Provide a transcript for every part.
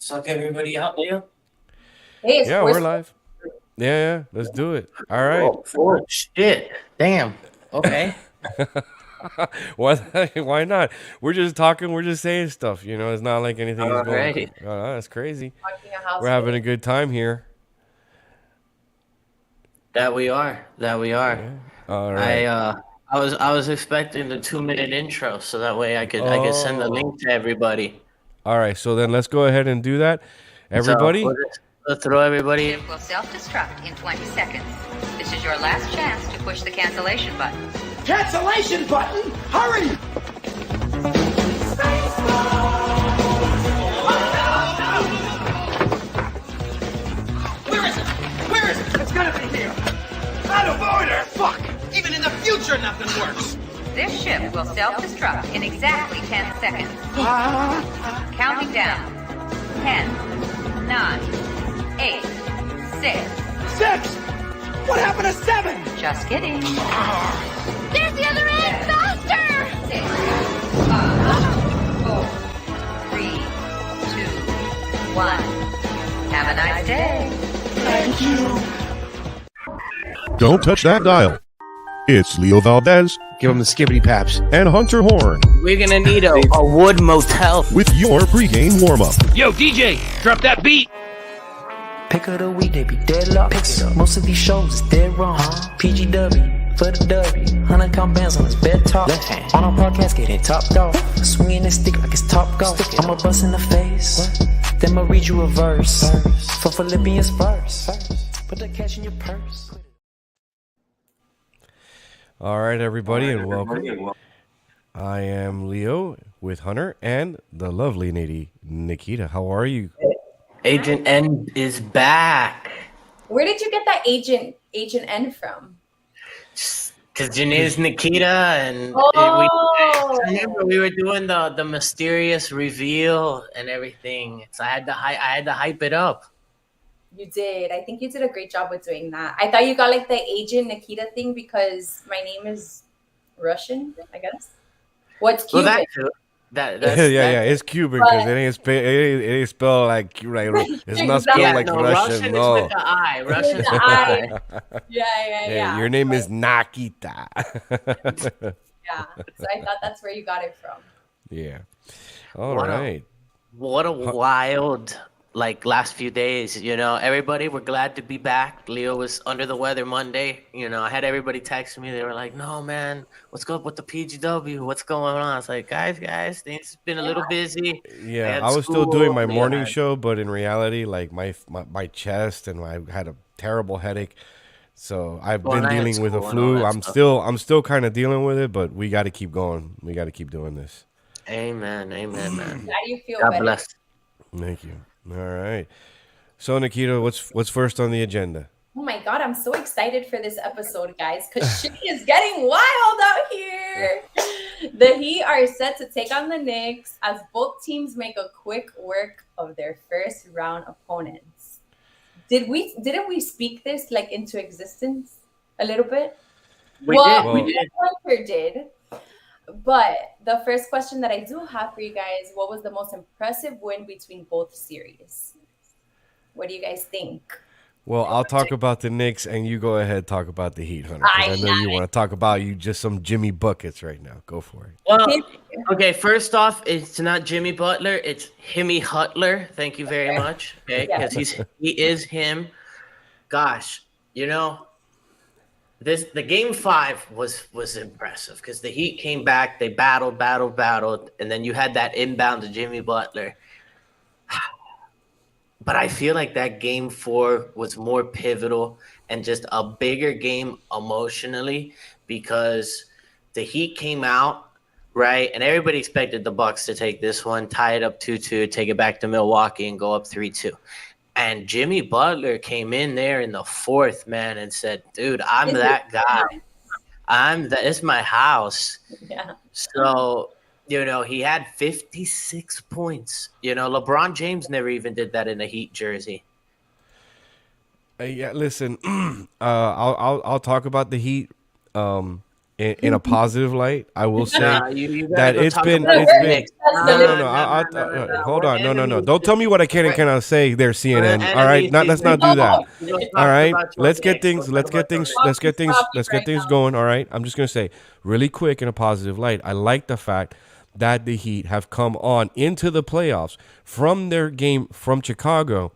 Suck everybody out, Leo. Hey, it's Yeah, we're live. Yeah, let's do it. All right. Oh, shit. Damn. Okay. Why not? We're just talking. We're just saying stuff. It's not like anything is going. Alrighty. That's crazy. talking a house. We're having a good time here. That we are. Yeah. All right. I was expecting the 2-minute intro so that way I could send the link to everybody. All right. So then let's go ahead and do that. Everybody. So we'll throw everybody in. Ship will self-destruct in 20 seconds. This is your last chance to push the cancellation button. Cancellation button! Hurry! Where is it? Where is it? It's gotta be here. Out of order! Fuck! Even in the future, nothing works. This ship will self-destruct in exactly 10 seconds. Counting down. 10, 9, 8, 6. 6! What happened to 7? Just kidding. There's the other end! Faster! 6, 5, 4, 3, 2, 1. Have a nice day. Thank you. Don't touch that dial. It's Leo Valdez Give him the skibbity paps. and Hunter Horn We're gonna need a wood motel. with your pregame warm-up. Yo, DJ, drop that beat. Pick of the week, they be deadlocked. Most of these shows is dead wrong. PGW for the W. 100 count bands on his bed top. On our podcast, getting topped off. Swinging this stick like it's top golf. I'ma bust in the face. Then I'ma read you a verse. For Philippians verse. Put the cash in your purse. All right, everybody, and welcome. I am Leo with Hunter and the lovely Nikita. How are you? Agent N is back. Where did you get that Agent N from? Because your name's Nikita, and Oh. remember we were doing the mysterious reveal and everything. So I had to hype it up. You did. I think you did a great job with doing that. I thought you got like the Agent Nikita thing because my name is Russian, I guess. What's Well, Cuban? that too. That's, Yeah, it's Cuban because it ain't spelled like it's not spelled Yeah, like no, Russian. is No. with the I. Russian is the with the I. I. Yeah. Hey, your name is Nakita. Yeah. So I thought that's where you got it from. Yeah. All What a- right. What a wild last few days. Everybody, we're glad to be back. Leo was under the weather Monday. I had everybody text me. They were like, "No, man, what's up with the PGW? What's going on?" I was like, guys, things been a little busy. Yeah, had I was still doing my school, morning yeah. show, but in reality, like my chest and I had a terrible headache. So I've Well, been and I had dealing with a school and flu. all that I'm stuff. I'm still kind of dealing with it, but we got to keep going. We got to keep doing this. Amen, man. How do you feel God better? bless. Thank you. All right. So Nikita, what's first on the agenda? Oh my God, I'm so excited for this episode, guys, because shit is getting wild out here. The Heat are set to take on the Knicks as both teams make a quick work of their first round opponents. Didn't we speak this into existence a little bit? We did. Hunter did. But the first question that I do have for you guys, what was the most impressive win between both series? What do you guys think? Well, I'll talk about the Knicks, and you go ahead talk about the Heat, Hunter. 'Cause I know you want to talk about just some Jimmy buckets right now. Go for it. Well, okay. First off, it's not Jimmy Butler. It's Himmy Hutler. Thank you very much. Okay, Yeah. because he is him. Gosh, the game 5 was impressive because the Heat came back. They battled, and then you had that inbound to Jimmy Butler. But I feel like that game 4 was more pivotal and just a bigger game emotionally because the Heat came out, right? And everybody expected the Bucks to take this one, tie it up 2-2, take it back to Milwaukee and go up 3-2. And Jimmy Butler came in there in the 4th, man, and said, "Dude, I'm that guy. It's my house." Yeah. So he had 56 points. LeBron James never even did that in a Heat jersey. Yeah, listen, I'll talk about the Heat. in a positive light, I will say Nah, you gotta that go talk about it's the been Knicks. no. Hold We're on, no. enemies. Don't tell me what I can and cannot say there, We're CNN. All right, enemies. let's not do that. You don't All talk right, about your let's get Knicks. Go things, talk about your Knicks. let's get things going. All right, I'm just gonna say really quick in a positive light. I like the fact that the Heat have come on into the playoffs from their game from Chicago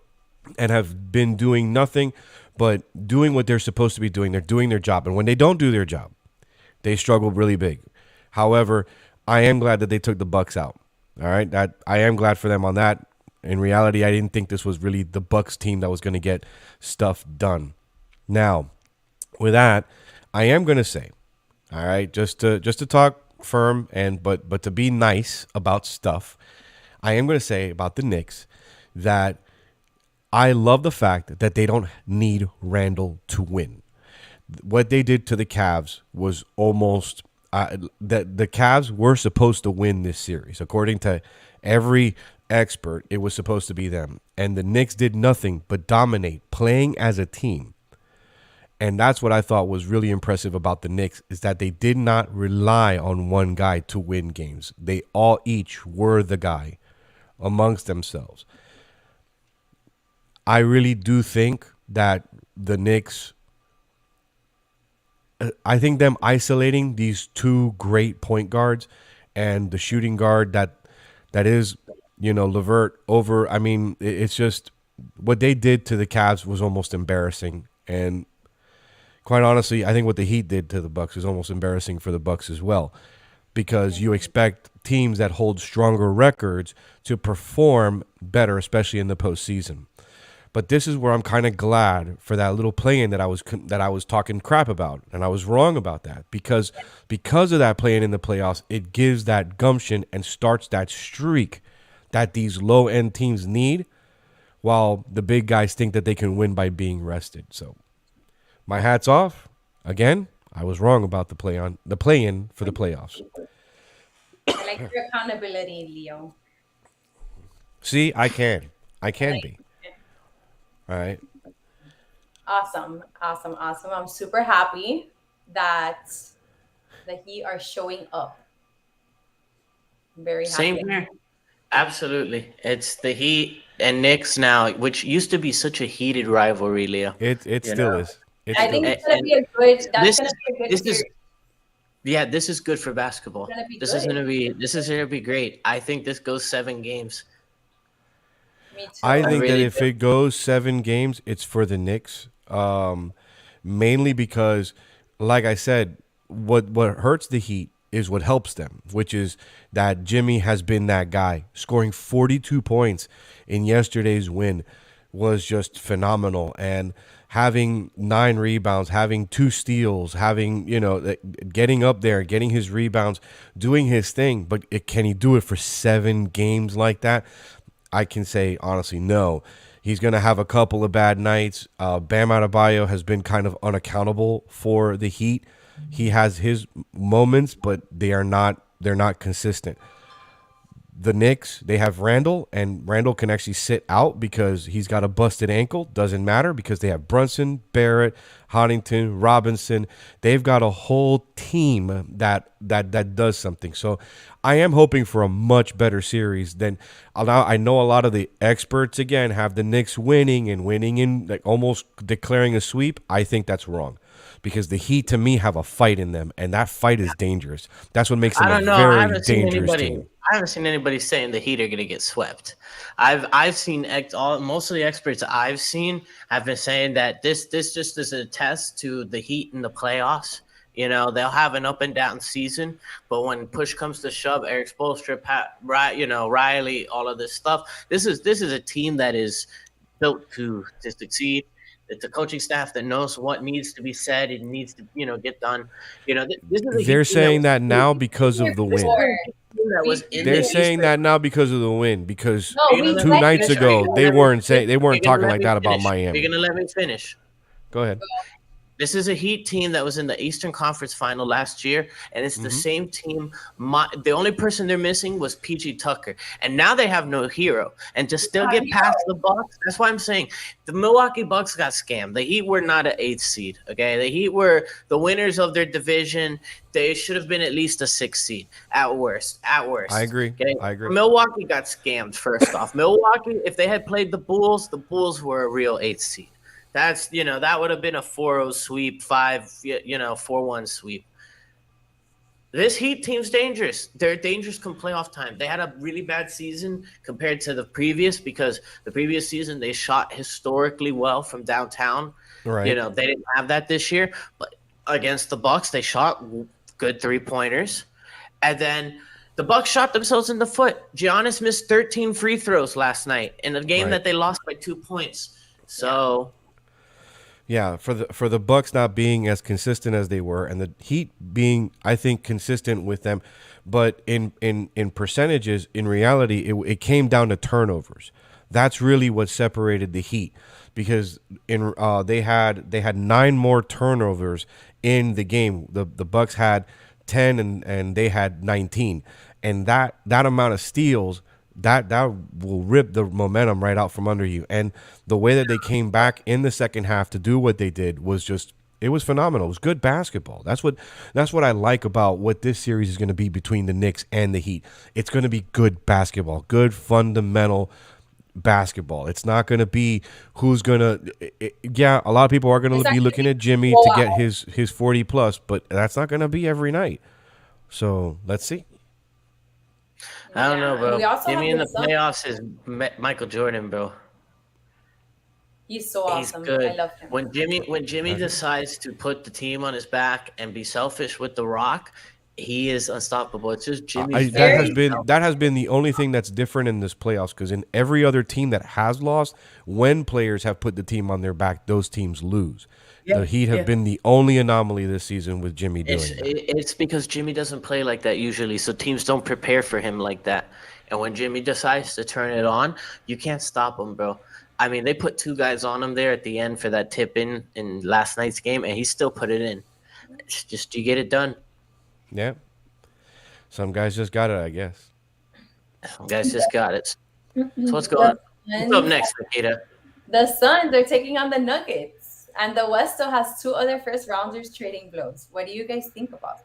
and have been doing nothing but doing what they're supposed to be doing. They're doing their job, and when they don't do their job, they struggle really big. However, I am glad that they took the Bucks out. All right, that I am glad for them on that. In reality, I didn't think this was really the Bucks team that was going to get stuff done. Now, with that, I am going to say, all right, just to talk firm and but to be nice about stuff, I am going to say about the Knicks that I love the fact that they don't need Randall to win. What they did to the Cavs was almost that the Cavs were supposed to win this series. According to every expert, it was supposed to be them. And the Knicks did nothing but dominate, playing as a team. And that's what I thought was really impressive about the Knicks is that they did not rely on one guy to win games. They all each were the guy amongst themselves. I really do think that the Knicks, I think them isolating these two great point guards and the shooting guard that is, Levert over. I mean, it's just what they did to the Cavs was almost embarrassing. And quite honestly, I think what the Heat did to the Bucks is almost embarrassing for the Bucks as well, because you expect teams that hold stronger records to perform better, especially in the postseason. But this is where I'm kind of glad for that little play-in that I was talking crap about, and I was wrong about that because of that play-in in the playoffs, it gives that gumption and starts that streak that these low-end teams need, while the big guys think that they can win by being rested. So, my hat's off. Again, I was wrong about the play-in for the playoffs. I like your accountability, Leo. See, I can be. All right. Awesome. I'm super happy that the Heat are showing up. Very happy. Same here. Absolutely. It's the Heat and Knicks now, which used to be such a heated rivalry, Leo. It still is. I think it's gonna be a good. That's gonna be a good series. This is good for basketball. This is gonna be great. I think this goes 7 games. Me too. I think that if it goes 7 games, it's for the Knicks. Mainly because, like I said, what hurts the Heat is what helps them, which is that Jimmy has been that guy. Scoring 42 points in yesterday's win was just phenomenal. And having 9 rebounds, having 2 steals, having, getting up there, getting his rebounds, doing his thing. But can he do it for 7 games like that? I can say, honestly, no. He's going to have a couple of bad nights. Bam Adebayo has been kind of unaccountable for the Heat. He has his moments, but they're not consistent. The Knicks, they have Randall, and Randall can actually sit out because he's got a busted ankle. Doesn't matter because they have Brunson, Barrett, Huntington, Robinson. They've got a whole team that does something. So I am hoping for a much better series than I know a lot of the experts, again, have the Knicks winning and like almost declaring a sweep. I think that's wrong. Because the Heat, to me, have a fight in them, and that fight is dangerous. That's what makes them a very dangerous team. I haven't seen anybody saying the Heat are going to get swept. I've seen most of the experts I've seen have been saying that this just is a test to the Heat in the playoffs. They'll have an up and down season, but when push comes to shove, Eric Spoelstra, Riley, all of this stuff. This is a team that is built to succeed. It's a coaching staff that knows what needs to be said. It needs to, get done. They're saying that now because of the win. They're saying that now because of the win. Because 2 nights ago they weren't talking like that about Miami. You're gonna let me finish. Go ahead. This is a Heat team that was in the Eastern Conference Final last year, and it's the same team. The only person they're missing was PG Tucker, and now they have no hero. And to still get past the Bucks, that's why I'm saying the Milwaukee Bucks got scammed. The Heat were not an 8th seed. Okay, the Heat were the winners of their division. They should have been at least a 6th seed at worst. At worst, I agree. Okay? I agree. Milwaukee got scammed. First off, Milwaukee, if they had played the Bulls were a real 8th seed. That's, that would have been a 4-0 sweep, 4-1 sweep. This Heat team's dangerous. They're dangerous come playoff time. They had a really bad season compared to the previous because the previous season they shot historically well from downtown. Right. They didn't have that this year. But against the Bucks, they shot good 3-pointers. And then the Bucks shot themselves in the foot. Giannis missed 13 free throws last night in a game that they lost by 2 points. So... Yeah, for the Bucks not being as consistent as they were, and the Heat being, I think, consistent with them, but in percentages, in reality, it came down to turnovers. That's really what separated the Heat, because they had 9 more turnovers in the game. The Bucks had 10 and they had 19, and that amount of steals. That will rip the momentum right out from under you. And the way that they came back in the second half to do what they did was it was phenomenal. It was good basketball. That's what I like about what this series is going to be between the Knicks and the Heat. It's going to be good basketball, good fundamental basketball. It's not going to be who's going to a lot of people are going to be looking at Jimmy to get his 40 plus, but that's not going to be every night. So, let's see. I don't know, bro. Jimmy in the playoffs is Michael Jordan, bro. He's so awesome. He's good. I love him. When Jimmy decides to put the team on his back and be selfish with the rock, he is unstoppable. It's just Jimmy. That has been the only thing that's different in this playoffs, because in every other team that has lost, when players have put the team on their back, those teams lose. The Heat have been the only anomaly this season with Jimmy doing that. It's because Jimmy doesn't play like that usually, so teams don't prepare for him like that. And when Jimmy decides to turn it on, you can't stop him, bro. I mean, they put 2 guys on him there at the end for that tip in last night's game, and he still put it in. It's just you get it done. Yeah. Some guys just got it, I guess. Some guys just got it. So what's up next, Nikita? The Suns are taking on the Nuggets. And the West still has 2 other first-rounders trading blows. What do you guys think about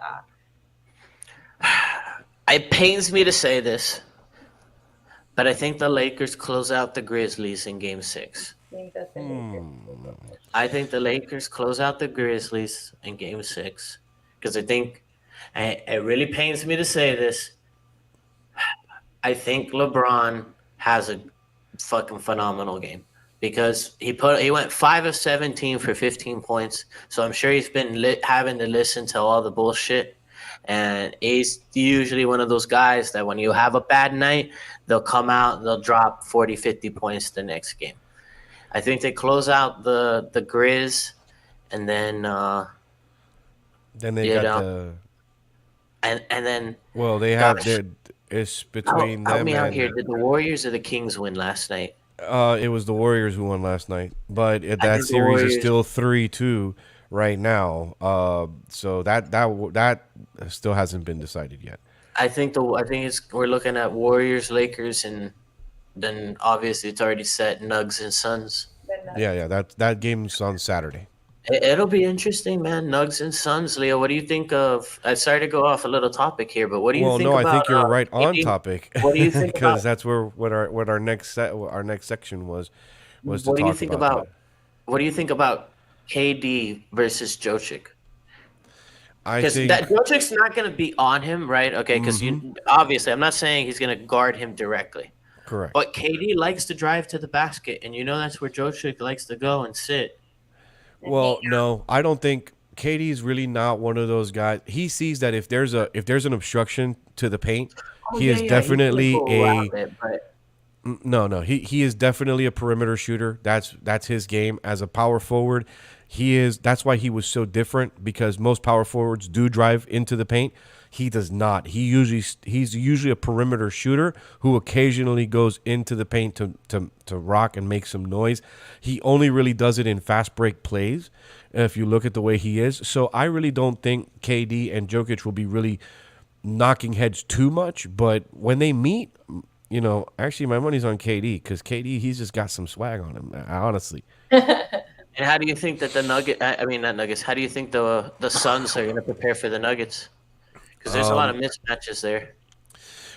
that? It pains me to say this, but I think the Lakers close out the Grizzlies in Game 6. I think the Lakers close out the Grizzlies in Game 6 because I think it really pains me to say this. I think LeBron has a fucking phenomenal game. Because he went 5 of 17 for 15 points, so I'm sure he's been having to listen to all the bullshit. And he's usually one of those guys that when you have a bad night, they'll come out and they'll drop 40, 50 points the next game. I think they close out the Grizz, and then they got the and then they have it's between them. Help me out and here. Did the Warriors or the Kings win last night? It was the Warriors who won last night, but that series is still 3-2 right now. So that still hasn't been decided yet. I think we're looking at Warriors, Lakers, and then obviously it's already set Nugs and Suns. Yeah. That game's on Saturday. It'll be interesting, man. Nugs and Suns, Leo. What do you think of? I sorry to go off a little topic here, but what do you think about? I think you're right on topic. What do you think? Because that's what our next section was to talk about. What do you think about KD versus Jokic? Because Jokic's not going to be on him, right? Okay, because obviously, I'm not saying he's going to guard him directly. Correct. But KD likes to drive to the basket, and that's where Jokic likes to go and sit. Well, no, I don't think KD's really not one of those guys. He sees that if there's an obstruction to the paint, he is definitely he is definitely a perimeter shooter. That's his game as a power forward. That's why he was so different, because most power forwards do drive into the paint. He does not. He's usually a perimeter shooter who occasionally goes into the paint to rock and make some noise. He only really does it in fast break plays, if you look at the way he is. So I really don't think KD and Jokic will be really knocking heads too much. But when they meet, actually my money's on KD because KD, he's just got some swag on him, honestly. And how do you think that not Nuggets, how do you think the Suns are going to prepare for the Nuggets? Because there's a lot of mismatches there.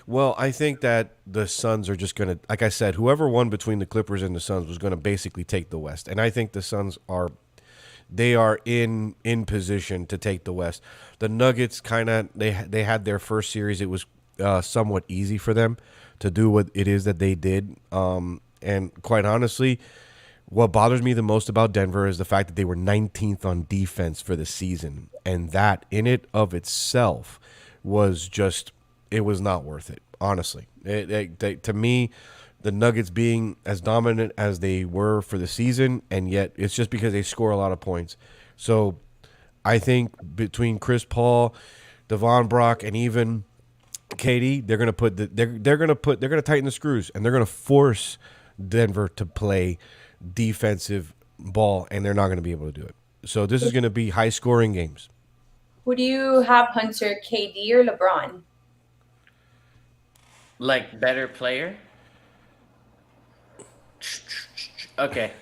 Well, I think that the Suns are just going to, like I said, whoever won between the Clippers and the Suns was going to basically take the West. And I think the Suns are in position to take the West. The Nuggets they had their first series. It was somewhat easy for them to do what it is that they did. And quite honestly, what bothers me the most about Denver is the fact that they were 19th on defense for the season. And that in it of itself was just, it was not worth it, honestly. To me, the Nuggets being as dominant as they were for the season, and yet it's just because they score a lot of points. So I think between Chris Paul, Devon Brock, and even KD, they're gonna tighten the screws, and they're gonna force Denver to play defensive ball, and they're not going to be able to do it. So this is going to be high-scoring games. Who do you have, Hunter, KD or LeBron? Like, better player? Okay.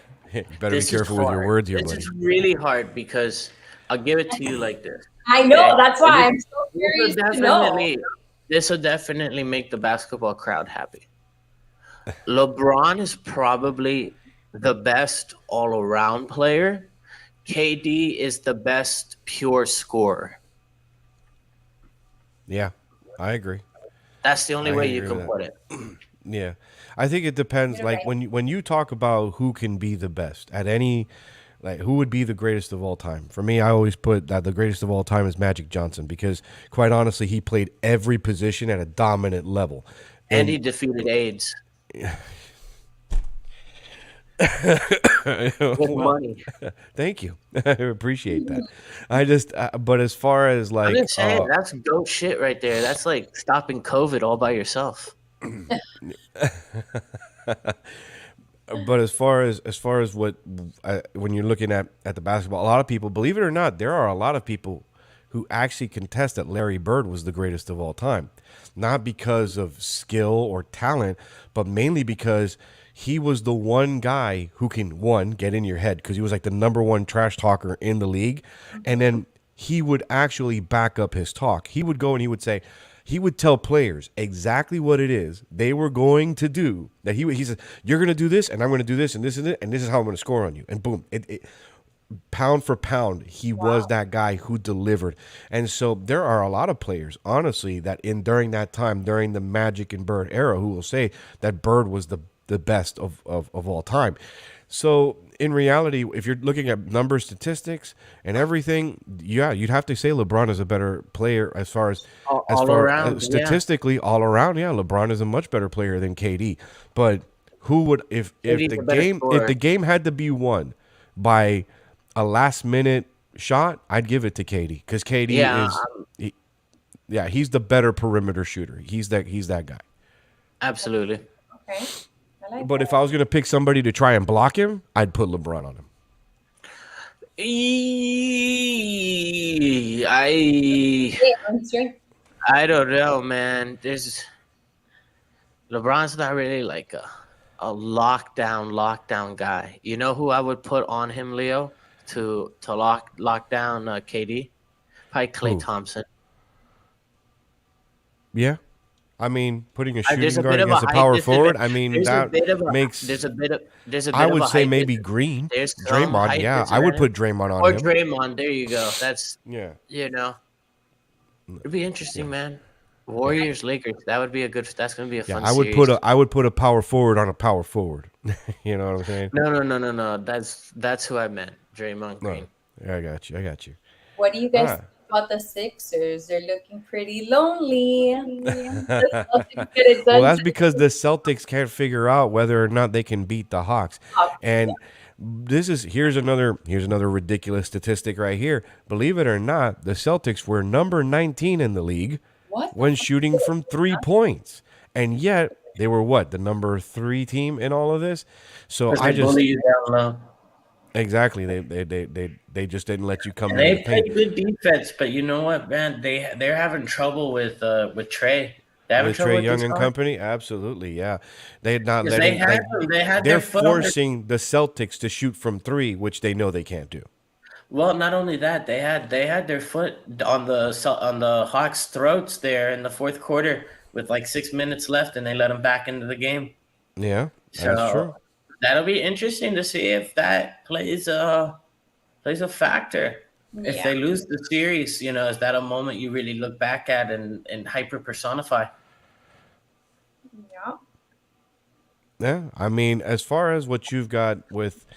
Better be careful with your words here, buddy. This is really hard because I'll give it to you like this. I know. That's why I'm so curious to know. This will definitely make the basketball crowd happy. LeBron is probably the best all-around player. KD is the best pure scorer. Yeah, I agree. That's the only way you can put it. Yeah. I think it depends. Like when you talk about who can be the best at any, like who would be the greatest of all time. For me, I always put that the greatest of all time is Magic Johnson because quite honestly, he played every position at a dominant level. And he defeated AIDS. With money. Thank you. I appreciate that. I just, but as far as like, I'm just saying, that's dope shit right there. That's like stopping COVID all by yourself. But as far as what, when you're looking at the basketball, a lot of people, believe it or not, there are a lot of people who actually contest that Larry Bird was the greatest of all time, not because of skill or talent, but mainly because he was the one guy who can, one, get in your head because he was like the number one trash talker in the league. And then he would actually back up his talk. He would go and he would say, he would tell players exactly what it is they were going to do. That he said, you're going to do this and I'm going to do this and this and this is how I'm going to score on you. And boom, pound for pound, he was that guy who delivered. And so there are a lot of players, honestly, that during that time, during the Magic and Bird era, who will say that Bird was the best of all time. So in reality, if you're looking at number statistics and everything, yeah, you'd have to say LeBron is a better player as far as statistically all around. Yeah, LeBron is a much better player than KD. But who would if the game had to be won by a last minute shot, I'd give it to KD because KD he's the better perimeter shooter. He's that guy. Absolutely. Okay. But if I was going to pick somebody to try and block him, I'd put LeBron on him. I don't know, man. LeBron's not really like a lockdown guy. You know who I would put on him, Leo, to lock down KD? Probably Klay Thompson. Yeah. I mean, putting a shooting guard against a power forward, I mean, that makes... There's a bit of I would say maybe Green. Draymond, yeah. I would put Draymond on him. Or Draymond, there you go. That's, you know. It'd be interesting, man. Warriors, Lakers, that's going to be a fun series. I would put a power forward on a power forward. You know what I'm saying? No. That's who I meant. Draymond Green. No. I got you. What do you guys think about the Sixers. They're looking pretty lonely. The Celtics get it Well, done. that's because the Celtics can't figure out whether or not they can beat the Hawks. And here's another ridiculous statistic right here. Believe it or not, the Celtics were number 19 in the league What? when shooting from 3 points. And yet they were what? The number 3 team in all of this. So Because I they just bully you down low. exactly they just didn't let you come And into they the play paint. good defense, but you know what, man? They're having trouble with Trey. They're having With trouble Trey with Young this and guy. company, absolutely, yeah. They're not Because they letting had they had they're their foot on their. forcing the Celtics to shoot from 3, which they know they can't do. Well, not only that, they had their foot on the Hawks' throats there in the fourth quarter with like 6 minutes left, and they let them back into the game. Yeah, that's So true. that'll be interesting to see if that plays a factor. If Yeah. they lose the series, is that a moment you really look back at and hyper personify? Yeah. Yeah, I mean, as far as what you've got with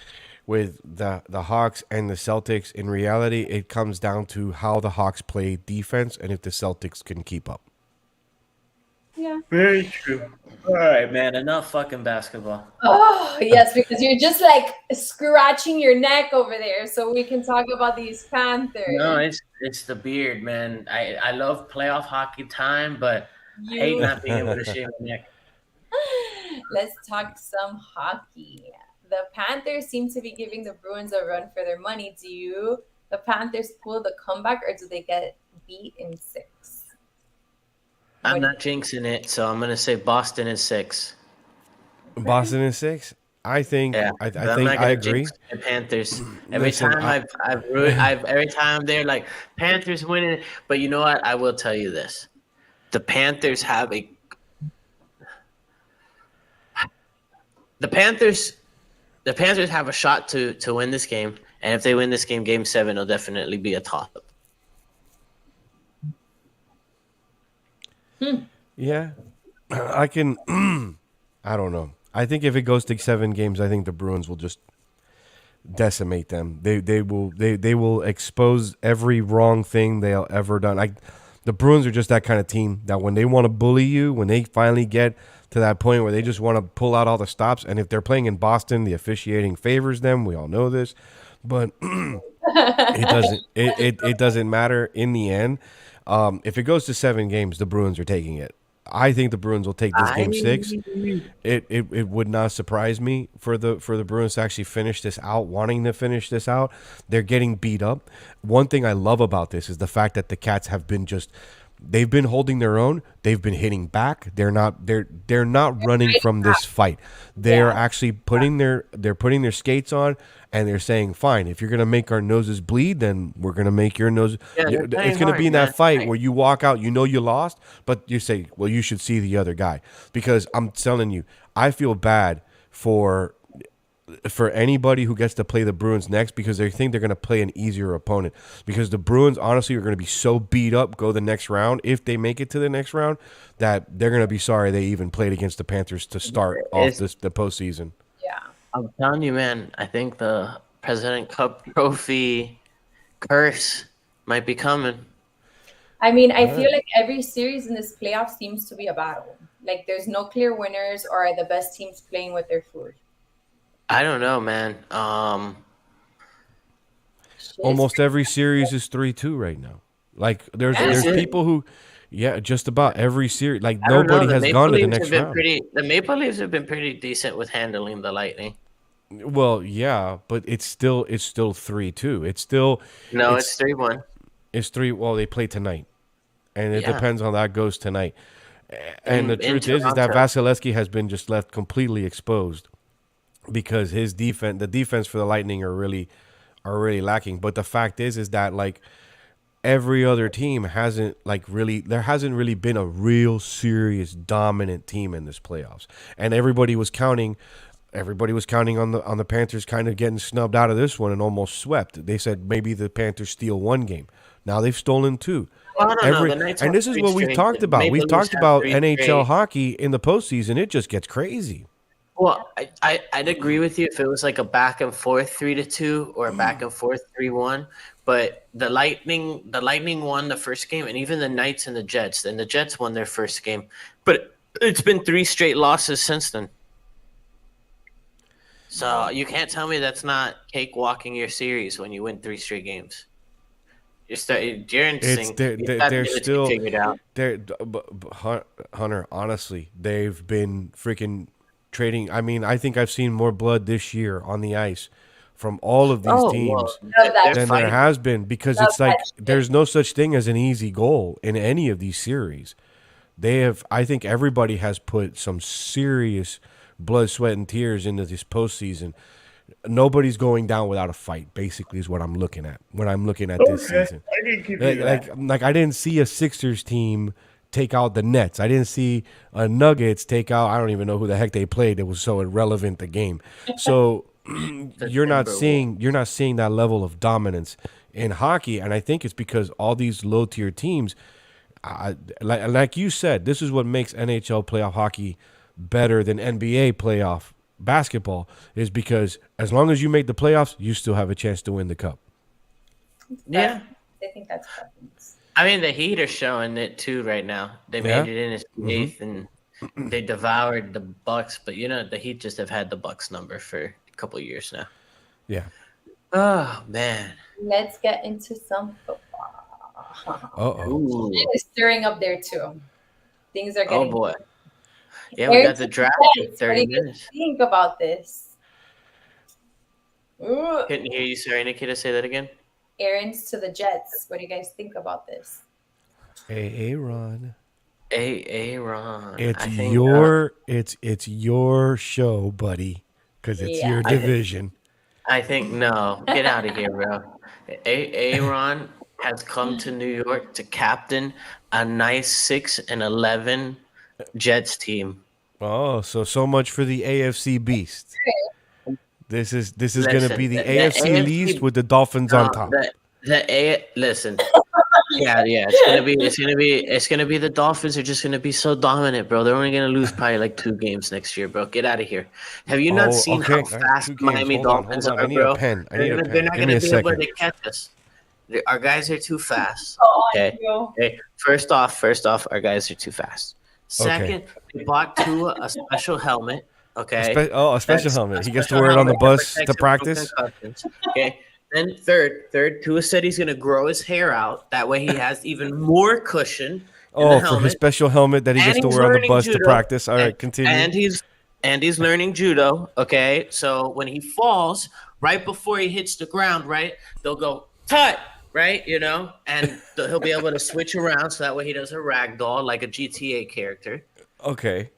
the Hawks and the Celtics, in reality, it comes down to how the Hawks play defense and if the Celtics can keep up. Yeah. Very true. All right, man. Enough fucking basketball. Oh, yes, because you're just like scratching your neck over there so we can talk about these Panthers. No, it's the beard, man. I love playoff hockey time, but I hate not being able to shave my neck. Let's talk some hockey. The Panthers seem to be giving the Bruins a run for their money. Do the Panthers pull the comeback or do they get beat in 6? I'm not jinxing it, so I'm gonna say Boston is 6. Boston is 6. I think. Yeah, I but I'm think not I gonna agree. jinx the Panthers. Every Listen, time every time they're like Panthers winning, but you know what? I will tell you this: the Panthers have the Panthers have a shot to win this game, and if they win this game, Game 7 will definitely be a toss-up. Yeah, I can. I don't know. I think if it goes to 7 games, I think the Bruins will just decimate them. They will expose every wrong thing they'll ever done. The Bruins are just that kind of team that when they want to bully you, when they finally get to that point where they just want to pull out all the stops, and if they're playing in Boston, the officiating favors them. We all know this, but it doesn't. It doesn't matter in the end. If it goes to 7 games, the Bruins are taking it. I think the Bruins will take this game 6. It would not surprise me for the Bruins to actually finish this out, wanting to finish this out. They're getting beat up. One thing I love about this is the fact that the Cats have been they've been holding their own. They've been hitting back. They're not running from this fight. They're actually putting their skates on, and they're saying, fine, if you're going to make our noses bleed, then we're going to make your nose. It's going to be in that fight where you walk out, you know you lost, but you say, well, you should see the other guy. Because I'm telling you, I feel bad for anybody who gets to play the Bruins next because they think they're going to play an easier opponent. Because the Bruins, honestly, are going to be so beat up go the next round, if they make it to the next round, that they're going to be sorry they even played against the Panthers to start off the postseason. Yeah. I'm telling you, man, I think the President Cup trophy curse might be coming. I mean, I feel like every series in this playoff seems to be a battle. Like there's no clear winners or the best teams playing with their food. I don't know, man. Almost every series is 3-2 right now. Like there's people who, just about every series. Like nobody has gone to the next round. The Maple Leafs have been pretty decent with handling the Lightning. Well, yeah, but it's still 3-2. It's 3-1. It's 3. Well, they play tonight, and it depends on how that goes tonight. And the truth is that Vasilevsky has been just left completely exposed because the defense for the Lightning are really lacking. But the fact is that like every other team hasn't really been a real serious dominant team in this playoffs, and everybody was counting on the Panthers kind of getting snubbed out of this one and almost swept. They said maybe the Panthers steal 1 game. Now they've stolen 2. And this is what we've talked about. We've talked about NHL hockey in the postseason. It just gets crazy. Well, I'd agree with you if it was like a back and forth 3-2 or a back and forth 3-1. But the Lightning won the first game, and even the Knights and the Jets. And the Jets won their first game, but it's been 3 straight losses since then. So you can't tell me that's not cakewalking your series when you win 3 straight games. You're in sync. They're still figured out. Hunter. Honestly, they've been freaking trading. I mean, I think I've seen more blood this year on the ice from all of these teams than there has been, because it's like there's no such thing as an easy goal in any of these series. I think everybody has put some serious blood, sweat, and tears into this postseason. Nobody's going down without a fight, basically, is what I'm looking at when I'm looking at this season. Like I didn't see a Sixers team take out the Nets. I didn't see a Nuggets take out, I don't even know who the heck they played. It was so irrelevant, the game. So you're not seeing that level of dominance in hockey, and I think it's because all these low tier teams, like you said, this is what makes NHL playoff hockey better than NBA playoff basketball, is because as long as you make the playoffs, you still have a chance to win the cup. Yeah, I think that's preference. I mean, the Heat are showing it too right now. They made it in its 8th, and they devoured the Bucks. But the Heat just have had the Bucks number for a couple of years now. Yeah. Oh man. Let's get into some football. It is stirring up there too. Things are getting. Oh boy. Yeah, we got the draft in 30 minutes. Think about this. Couldn't hear you. Sorry, Nikita, say that again. Aaron's to the Jets. What do you guys think about this? Aaron. Aaron. It's your show, buddy, because it's your division. I think no. Get out of here, bro. Aaron has come to New York to captain a nice 6-11 Jets team. Oh, so much for the AFC Beast. This is going to be the AFC East with the Dolphins on top. Listen. Yeah, it's gonna be the Dolphins are just gonna be so dominant, bro. They're only gonna lose probably like 2 games next year, bro. Get out of here. Have you not seen how fast Miami Dolphins are, I need bro? a pen. They're not gonna be able to catch us. Our guys are too fast. Okay. First off, our guys are too fast. Second, they bought Tua a special helmet. Okay. A special helmet. He gets to wear it on the bus to practice. Okay. Then third, Tua said he's going to grow his hair out. That way he has even more cushion. For his special helmet that he gets to wear on the bus to practice. All right, continue. And he's learning judo. Okay. So when he falls, right before he hits the ground, right, they'll go, tut, right, and he'll be able to switch around so that way he does a ragdoll like a GTA character. Okay.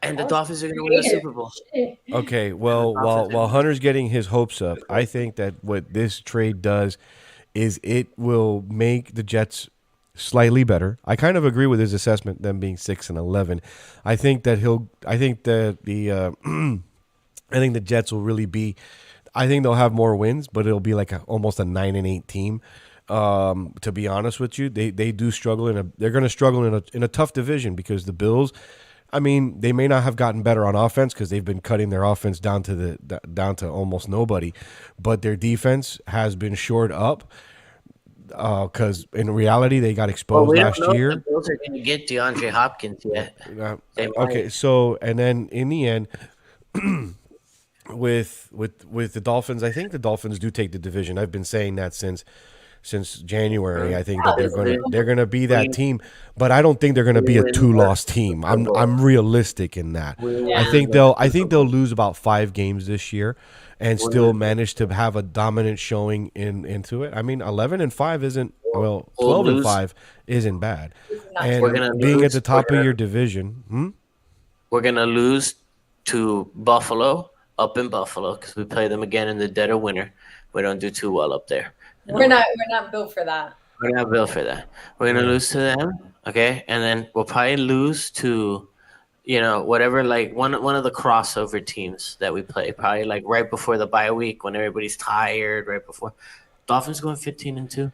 And the Dolphins are going to win the Super Bowl. Okay, well, while Hunter's getting his hopes up, I think that what this trade does is it will make the Jets slightly better. I kind of agree with his assessment, them being 6-11. I think that the Jets will really be. I think they'll have more wins, but it'll be like almost a 9-8 team. To be honest with you, they do struggle they're going to struggle in a tough division, because the Bills, I mean, they may not have gotten better on offense because they've been cutting their offense down to almost nobody, but their defense has been shored up because in reality they got exposed last year. The Bills are going to get DeAndre Hopkins yet. Okay, so and then in the end, with the Dolphins, I think the Dolphins do take the division. I've been saying that since January. I think that they're gonna be that team, but I don't think they're gonna be a 2-loss team. I'm realistic in that. I think they'll lose about 5 games this year and still manage to have a dominant showing into it. I mean, 11-5 isn't 12-5 isn't bad, and being at the top of your division. We're gonna lose to Buffalo up in Buffalo because we play them again in the dead of winter. We don't do too well up there. We're not built for that. We're not built for that. We're gonna lose to them, okay, and then we'll probably lose to, whatever, like one of the crossover teams that we play. Probably like right before the bye week when everybody's tired. Right before, Dolphins going 15-2.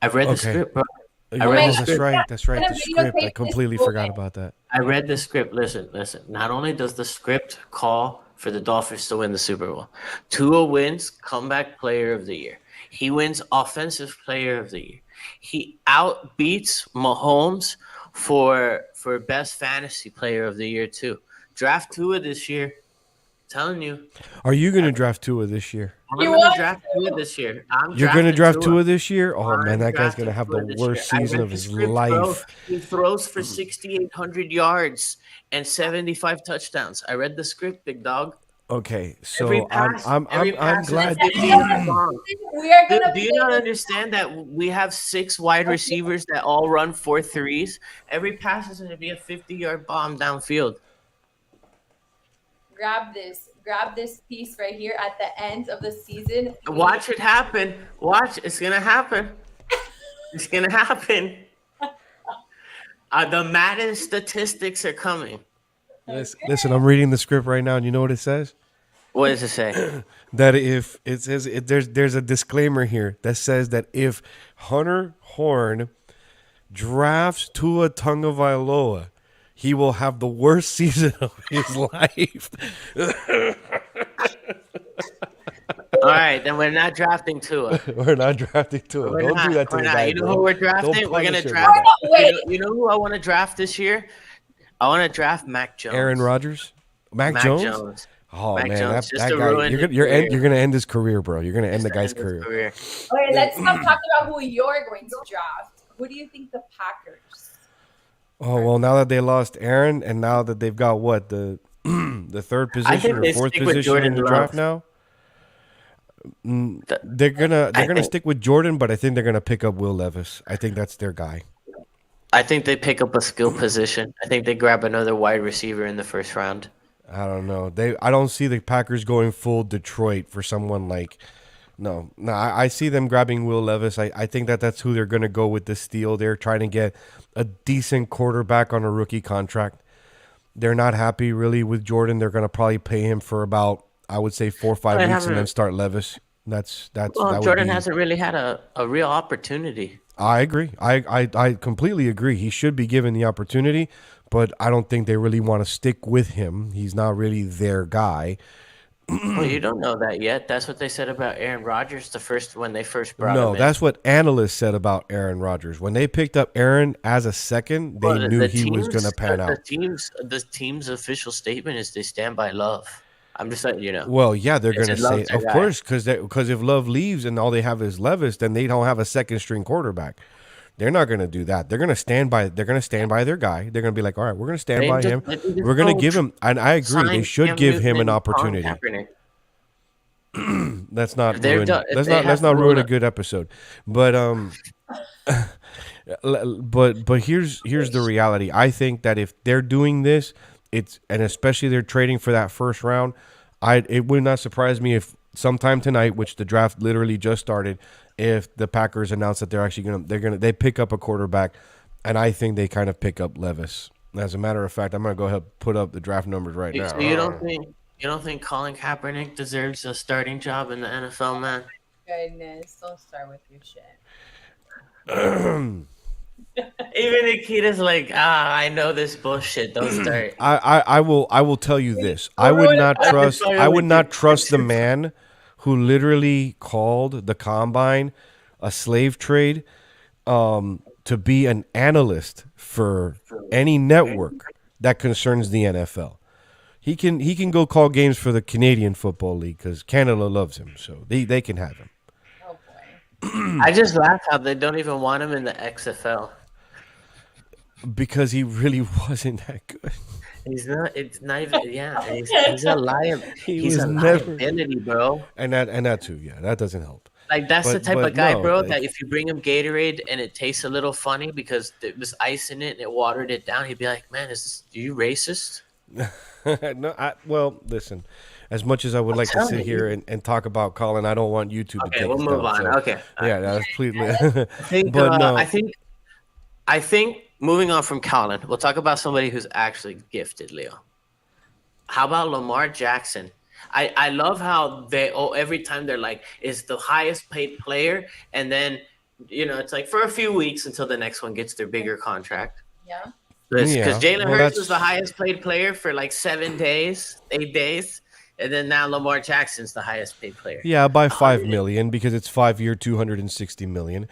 I've read the script, bro. That's right. The script. I completely forgot about that. I read the script. Listen. Not only does the script call for the Dolphins to win the Super Bowl, Tua wins comeback player of the year. He wins Offensive Player of the Year. He outbeats Mahomes for Best Fantasy Player of the Year too. Draft Tua this year. Telling you, Are you going to draft Tua this year? I'm He gonna wants draft Tua this year. I'm You're going to drafting draft Tua. Tua this year? Oh, man, I'm that guy's going to drafting have the Tua this year. worst I season read of the his script, bro. life. He throws for 6,800 yards and 75 touchdowns. I read the script, big dog. Okay, Every so pass, I'm is glad. a 50-yard bomb. We are gonna Do be you not able understand that we have 6 wide receivers that all run 4.3s? Every pass is going to be a 50-yard bomb downfield. grab this piece right here at the end of the season. Watch it happen. Watch. It's going to happen. It's going to happen. The Madden statistics are coming. Listen, I'm reading the script right now, and you know what it says? What does it say? That if it says there's a disclaimer here that says that if Hunter Horn drafts Tua Tagovailoa, he will have the worst season of his life. All right, then we're not drafting Tua. We're not drafting Tua. We're Don't not, do that to we're the not. guy, You know bro. who we're Don't drafting? We're gonna punish him draft. with that. You know who I want to draft this year? I want to draft Mac Jones. Aaron Rodgers, Mac Jones. Oh Mac man, Jones, that just to guy, ruin his you're career. gonna end his career, bro. You're gonna end the guy's End his career. Okay, let's stop talking about who you're going to draft. Who do you think the Packers? Oh well, now that they lost Aaron, and now that they've got what the third position or they fourth stick with position in Jordan the Love. draft now, they're gonna stick with Jordan, but I think they're gonna pick up Will Levis. I think that's their guy. I think they pick up a skill position. I think they grab another wide receiver in the first round. I don't know. I don't see the Packers going full Detroit for someone like. No. I see them grabbing Will Levis. I think that's who they're going to go with this deal. They're trying to get a decent quarterback on a rookie contract. They're not happy really with Jordan. They're going to probably pay him for about, I would say, 4 or 5 weeks and then start Levis. Well, Jordan hasn't really had a real opportunity. I agree. I completely agree. He should be given the opportunity, but I don't think they really want to stick with him. He's not really their guy. Well, you don't know that yet. That's what they said about Aaron Rodgers when they first brought him No, in. that's what analysts said about Aaron Rodgers. When they picked up Aaron as a second, they knew he was going to pan out. The team's official statement is they stand by Love. I'm just letting you know. Well, yeah, they're going to say, Love's their of guy. course, because if Love leaves and all they have is Levis, then they don't have a second string quarterback. They're not going to do that. They're going to stand by. They're going to stand by their guy. They're going to be like, all right, we're going to stand by him. We're going to give him. And I agree, they should give him an opportunity. Let's not ruin. Let's not ruin a good episode. But but here's the reality. I think that if they're doing this, and especially they're trading for that first round, it would not surprise me if sometime tonight, which the draft literally just started, if the Packers announce that they pick up a quarterback, and I think they kind of pick up Levis. As a matter of fact, I'm gonna go ahead and put up the draft numbers right now. So you don't think Colin Kaepernick deserves a starting job in the NFL, man? Goodness, don't start with your shit. Even Nikita's like, I know this bullshit. Don't start. I will tell you this. I would not trust the man who literally called the combine a slave trade to be an analyst for any network that concerns the NFL. He can go call games for the Canadian Football League because Canada loves him, so they can have him. Oh boy! I just laugh how they don't even want him in the XFL because he really wasn't that good. He's not. It's not even. Yeah, he's a liability. He's a liability, bro. And that too. Yeah, that doesn't help. Like that's the type of guy, bro. That if you bring him Gatorade and it tastes a little funny because there was ice in it and it watered it down, he'd be like, "Man, are you racist?" No, well, listen. As much as I would like to sit here and talk about Colin, I don't want YouTube to take we'll move on. So, okay. Yeah, that's completely. I think moving on from Colin, we'll talk about somebody who's actually gifted, Leo. How about Lamar Jackson? I love how every time they're like, is the highest paid player, and then it's like for a few weeks until the next one gets their bigger contract. Yeah. Because Jalen Hurts was the highest paid player for like 8 days. And then now Lamar Jackson's the highest paid player. Yeah, by $5 million because it's 5 year, $260 million.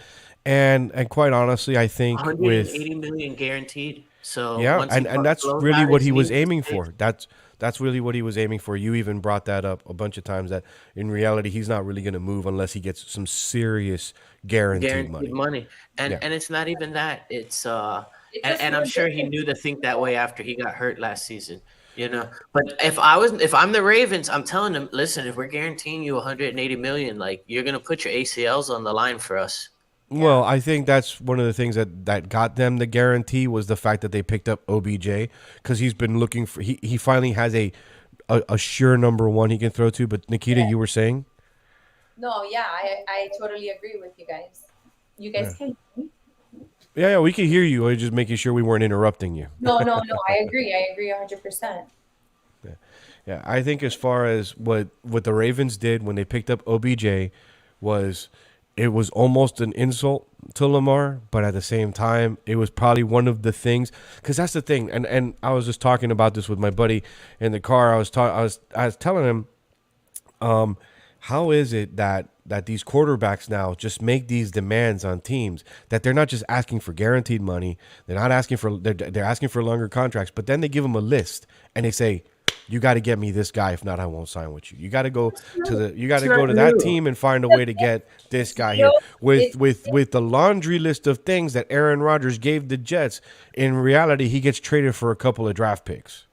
And quite honestly, I think 180 million guaranteed. So yeah, once he and that's blows really out what his he was knee, aiming for. That's really what he was aiming for. You even brought that up a bunch of times that in reality he's not really going to move unless he gets some serious guaranteed money. And Yeah. and it's not even that. It's It's and, just and I'm more sure he different. knew to think that way after he got hurt last season. But if I'm the Ravens, I'm telling them, listen, if we're guaranteeing you 180 million, like you're gonna put your ACLs on the line for us. Well, I think that's one of the things that got them the guarantee was the fact that they picked up OBJ because he's been looking for he finally has a sure number one he can throw to. But Nikita, you were saying? No, yeah, I totally agree with you guys. You guys can. Yeah, we can hear you. I was just making sure we weren't interrupting you. No, I agree. I agree 100%. Yeah, I think as far as what the Ravens did when they picked up OBJ was it was almost an insult to Lamar, but at the same time, it was probably one of the things because that's the thing. And I was just talking about this with my buddy in the car. I was telling him, how is it that these quarterbacks now just make these demands on teams that they're not just asking for guaranteed money, they're not asking for they're asking for longer contracts, but then they give them a list and they say, you got to get me this guy. If not, I won't sign with you. You got to go to that team and find a way to get this guy here. With the laundry list of things that Aaron Rodgers gave the Jets, in reality, he gets traded for a couple of draft picks.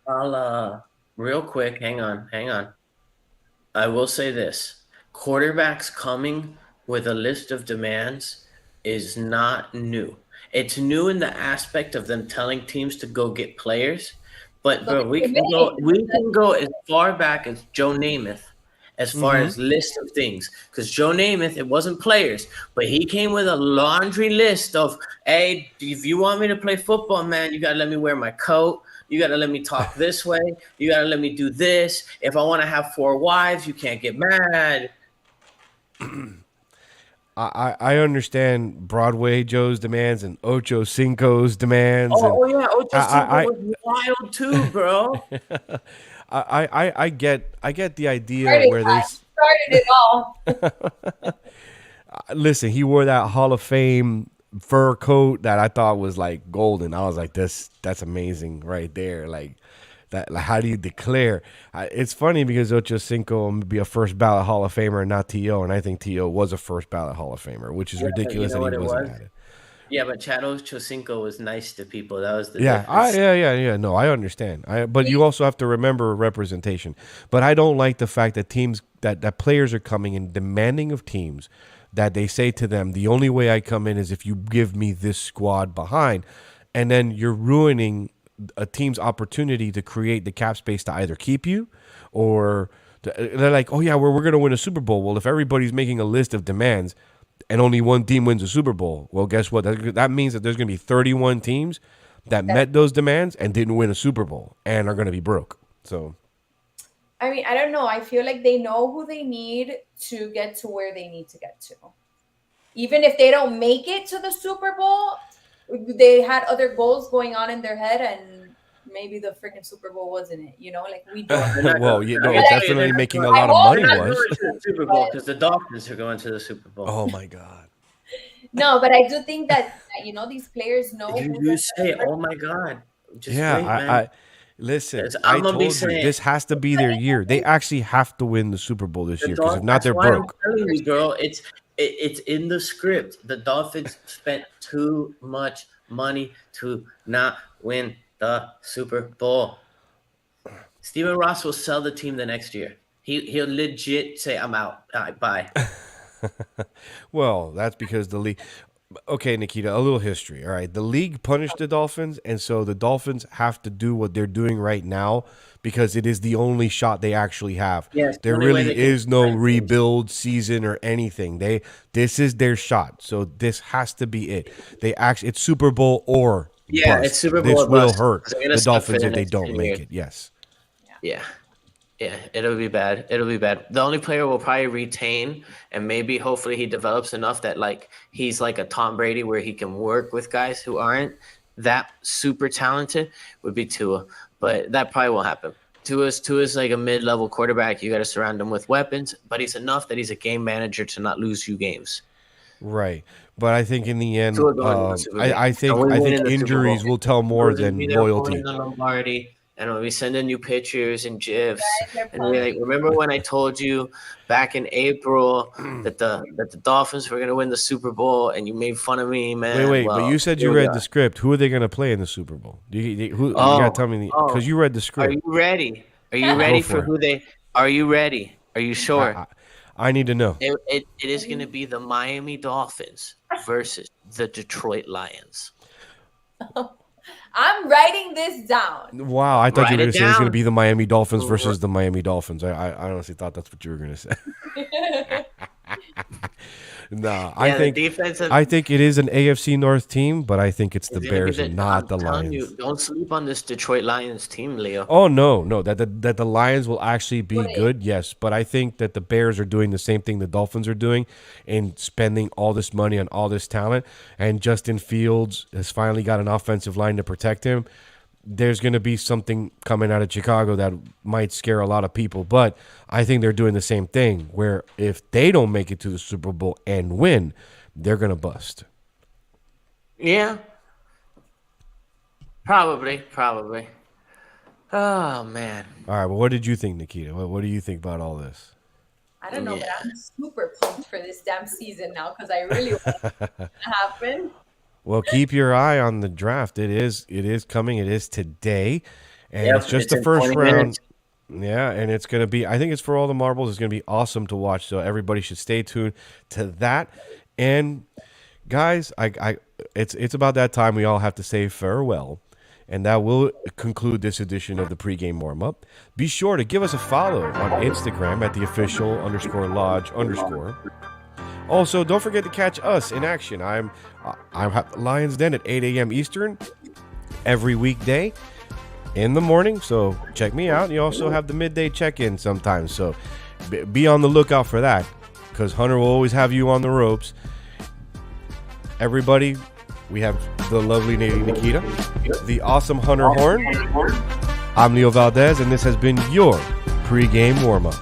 I'll real quick, hang on. I will say this. Quarterbacks coming with a list of demands is not new. It's new in the aspect of them telling teams to go get players. But bro, we can go as far back as Joe Namath, as far as list of things. Because Joe Namath, it wasn't players, but he came with a laundry list of, hey, if you want me to play football, man, you gotta let me wear my coat. You gotta let me talk this way. You gotta let me do this. If I want to have 4 wives, you can't get mad. I understand Broadway Joe's demands and Ocho Cinco's demands. Yeah, Ocho Cinco was wild too, bro. I get the idea where they started it all. Listen, he wore that Hall of Fame fur coat that I thought was like golden. I was like, that's amazing right there. Like that. Like, how do you declare? It's funny because Ocho Cinco may be a first ballot Hall of Famer and not T.O. And I think T.O. was a first ballot Hall of Famer, which is ridiculous that he wasn't at it. Yeah, but Chad Ocho Cinco was nice to people. That was the difference. Yeah. No, I understand. But you also have to remember representation. But I don't like the fact that teams that players are coming and demanding of teams that they say to them, the only way I come in is if you give me this squad behind. And then you're ruining a team's opportunity to create the cap space to either keep you or they're like, oh, yeah, we're going to win a Super Bowl. Well, if everybody's making a list of demands and only one team wins a Super Bowl, well, guess what? That means that there's going to be 31 teams that met those demands and didn't win a Super Bowl and are going to be broke. So, I mean, I don't know. I feel like they know who they need to get to where they need to get to. Even if they don't make it to the Super Bowl, they had other goals going on in their head, and maybe the freaking Super Bowl wasn't it. Like we don't. Well, definitely making a lot of money was. Super Bowl because the Dolphins are going to the Super Bowl. Oh my God. No, but I do think that these players know. You say, oh my God. Just wait, listen, I told you this has to be their year. They actually have to win the Super Bowl this year because if not, they're broke. I'm telling you, girl, it's in the script. The Dolphins spent too much money to not win the Super Bowl. Stephen Ross will sell the team the next year. He'll legit say, I'm out. Bye. Well, that's because the league. Okay, Nikita, a little history. All right. The league punished the Dolphins, and so the Dolphins have to do what they're doing right now because it is the only shot they actually have. Yes, there really is no rebuild season or anything. This is their shot. So this has to be it. It's Super Bowl or bust. It's Super Bowl. This will hurt the Dolphins if they don't make it. Yes. Yeah, it'll be bad. The only player we'll probably retain, and maybe hopefully he develops enough that like he's like a Tom Brady where he can work with guys who aren't that super talented, would be Tua. But that probably won't happen. Tua's like a mid-level quarterback. You got to surround him with weapons, but he's enough that he's a game manager to not lose you games. Right. But I think in the end, Tua going to the Super Bowl. I think injuries will tell more than loyalty. The Lombardi, and we'll be sending you pictures and gifs. Guys are And we're like, remember when I told you back in April that the Dolphins were going to win the Super Bowl, and you made fun of me, man? Wait, Well, but you said you read the script. Who are they going to play in the Super Bowl? You got to tell me because you read the Are script. you ready? Are you ready for for who they? Are you ready? Are you sure? I need to know. It is going to be the Miami Dolphins versus the Detroit Lions. I'm writing this down. Wow, I thought you were going to say it's going to down. be the Miami Dolphins versus the Miami Dolphins. I honestly thought that's what you were going to say. No, I think it is an AFC North team, but I think it's the Bears and not the Lions. Don't sleep on this Detroit Lions team, Leo. Oh no, that the Lions will actually be good, yes, but I think that the Bears are doing the same thing the Dolphins are doing in spending all this money on all this talent, and Justin Fields has finally got an offensive line to protect him. There's going to be something coming out of Chicago that might scare a lot of people, but I think they're doing the same thing where if they don't make it to the Super Bowl and win, they're going to bust. Yeah. Probably. Oh, man. All right, well, what did you think, Nikita? What do you think about all this? I don't know, but I'm super pumped for this damn season now because I really want it to happen. Well, keep your eye on the draft. It is coming. It is today, and it's just the first round. Minutes. Yeah, and it's going to be. I think it's for all the marbles. It's going to be awesome to watch. So everybody should stay tuned to that. And guys, it's about that time we all have to say farewell, and that will conclude this edition of the pregame warm up. Be sure to give us a follow on Instagram at @theofficial_lodge_. Also, don't forget to catch us in action. I'm at Lions Den at 8 a.m. Eastern every weekday in the morning. So check me out. You also have the midday check-in sometimes. So be on the lookout for that because Hunter will always have you on the ropes. Everybody, we have the lovely Lady Nikita, the awesome Hunter Horn. I'm Leo Valdez, and this has been your pregame warm-up.